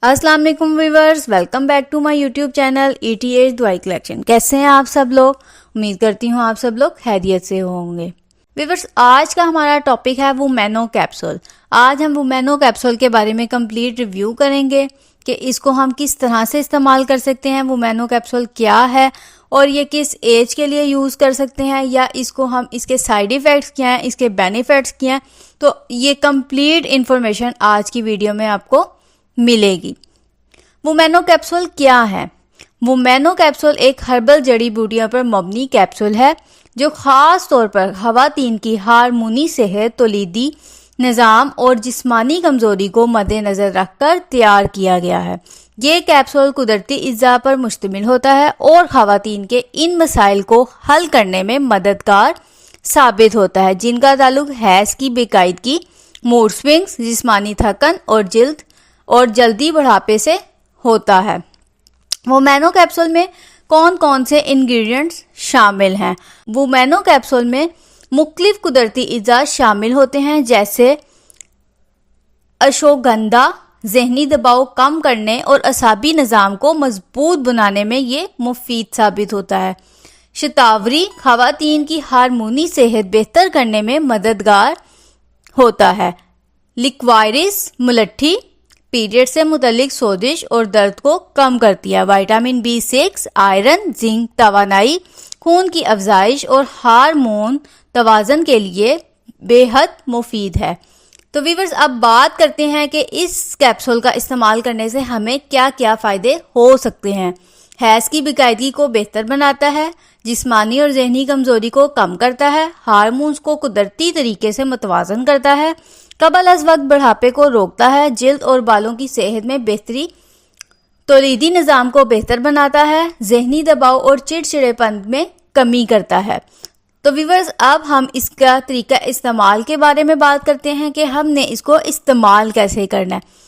अस्सलाम वालेकुम viewers, welcome back to my YouTube channel ETH दवाई कलेक्शन। कैसे हैं आप सब लोग? उम्मीद करती हूँ आप सब लोग खैरियत से होंगे। व्यूअर्स, आज का हमारा टॉपिक है वुमेनो कैप्सूल। आज हम वुमेनो कैप्सूल के बारे में कंप्लीट रिव्यू करेंगे कि इसको हम किस तरह से इस्तेमाल कर सकते हैं, वुमेनो कैप्सूल क्या है और ये किस एज के लिए यूज़ कर सकते हैं, या इसको हम इसके साइड इफ़ेक्ट्स क्या हैं, इसके बेनिफिट्स क्या हैं। तो ये कंप्लीट इन्फॉर्मेशन आज की वीडियो में आपको मिलेगी। वुमेनो कैप्सूल क्या है? वुमेनो कैप्सूल एक हर्बल जड़ी बूटियों पर मबनी कैप्सूल है जो ख़ास तौर पर ख़वातीन की हार्मोनी सेहत, तौलीदी निज़ाम और जिस्मानी कमज़ोरी को मद्देनज़र रखकर तैयार किया गया है। ये कैप्सूल कुदरती अज़्ज़ा पर मुश्तमिल होता है और ख़वातीन के इन मसाइल को हल करने में मददगार साबित होता है जिनका ताल्लुक हैज़ की बेकायदगी, मूड स्विंग्स, जिस्मानी थकन और जल्दी बुढ़ापे से होता है। वुमेनो कैप्सूल में कौन कौन से इंग्रेडिएंट्स शामिल हैं? वुमेनो कैप्सूल में मुख्तलिफ कुदरती अज़्ज़ा शामिल होते हैं जैसे अश्वगंधा ज़हनी दबाव कम करने और असाबी निज़ाम को मजबूत बनाने में ये मुफीद साबित होता है। शतावरी ख़वातीन की हार्मोनी सेहत बेहतर करने में मददगार होता है। लिक्वायरिस मुलट्ठी पीरियड से मुतल्लिक सोजिश और दर्द को कम करती है। विटामिन B6, आयरन, जिंक, तवानाई, खून की अफजाइश और हार्मोन तवाज़न के लिए बेहद मुफीद है। तो व्यूअर्स, अब बात करते हैं कि इस कैप्सूल का इस्तेमाल करने से हमें क्या क्या फ़ायदे हो सकते हैं। हैज़ की बेकायदगी को बेहतर बनाता है, जिस्मानी और ज़हनी कमज़ोरी को कम करता है, हार्मोन्स को कुदरती तरीके से मुतवाज़न करता है, कबल अज़ वक्त बुढ़ापे को रोकता है, जिल्द और बालों की सेहत में बेहतरी, तौलीदी निज़ाम को बेहतर बनाता है, ज़हनी दबाव और चिड़चिड़ेपन में कमी करता है। तो व्यूअर्स, अब हम इसका तरीका इस्तेमाल के बारे में बात करते हैं कि हमने इसको इस्तेमाल कैसे करना है।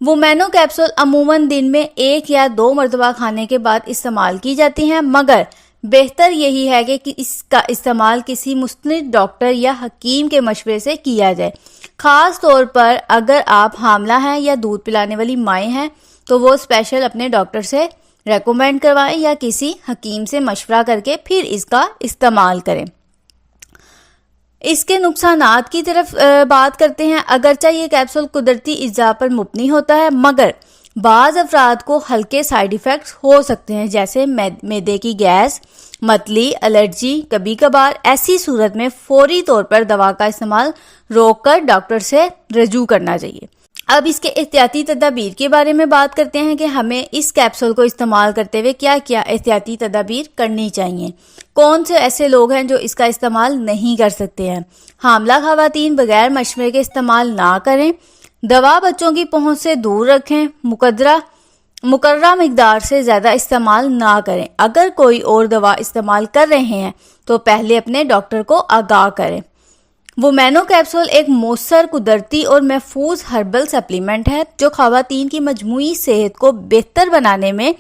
वुमेनो कैप्सूल अमूमन दिन में 1 या 2 मरतबा खाने के बाद इस्तेमाल की जाती हैं, मगर बेहतर यही है कि इसका इस्तेमाल किसी मुस्तनिद डॉक्टर या हकीम के मशवरे से किया जाए। ख़ास तौर पर अगर आप हामला हैं या दूध पिलाने वाली माएँ हैं तो वो स्पेशल अपने डॉक्टर से रेकमेंड करवाएं या किसी हकीम से मशवरा करके फिर इसका इस्तेमाल करें। इसके नुकसानात की तरफ बात करते हैं। अगरचे ये कैप्सूल कुदरती अज़्ज़ा पर मुबनी होता है, मगर बाज़ अफराद को हल्के साइड इफ़ेक्ट्स हो सकते हैं जैसे मैदे की गैस, मतली, एलर्जी। कभी कभार ऐसी सूरत में फौरी तौर पर दवा का इस्तेमाल रोककर डॉक्टर से रजू करना चाहिए। अब इसके एहतियाती तदाबीर के बारे में बात करते हैं कि हमें इस कैप्सूल को इस्तेमाल करते हुए क्या क्या एहतियाती तदाबीर करनी चाहिए। कौन से ऐसे लोग हैं जो इसका इस्तेमाल नहीं कर सकते हैं? हामला ख़वातीन बगैर मशवरे के इस्तेमाल ना करें, दवा बच्चों की पहुंच से दूर रखें, मुकर्रर मिकदार से ज़्यादा इस्तेमाल ना करें। अगर कोई और दवा इस्तेमाल कर रहे हैं तो पहले अपने डॉक्टर को आगाह करें। वुमेनो कैप्सूल एक मौसर, कुदरती और महफूज हर्बल सप्लीमेंट है जो ख़वातीन की मजमूई सेहत को बेहतर बनाने में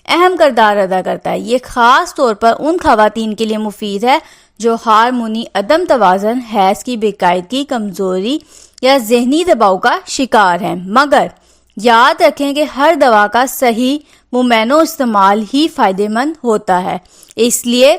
अहम किरदार अदा करता है। ये ख़ास तौर पर उन ख़वातीन के लिए मुफीद है जो हार्मोनी अदम तवाज़न, हैज़ की बेकायदगी, कमज़ोरी या ज़हनी दबाव का शिकार हैं। मगर याद रखें कि हर दवा का सही वुमेनो इस्तेमाल ही फ़ायदेमंद होता है, इसलिए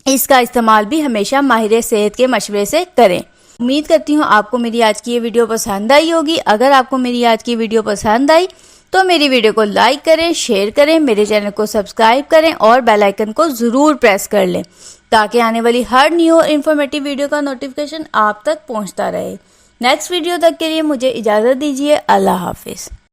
इसका इस्तेमाल भी हमेशा माहिर सेहत के मशवरे से करें। उम्मीद करती हूँ आपको मेरी आज की ये वीडियो पसंद आई होगी। अगर आपको मेरी आज की वीडियो पसंद आई तो मेरी वीडियो को लाइक करें, शेयर करें, मेरे चैनल को सब्सक्राइब करें और बेल आइकन को ज़रूर प्रेस कर लें ताकि आने वाली हर न्यू और इन्फॉर्मेटिव वीडियो का नोटिफिकेशन आप तक पहुँचता रहे। नेक्स्ट वीडियो तक के लिए मुझे इजाज़त दीजिए। अल्लाह हाफिज़।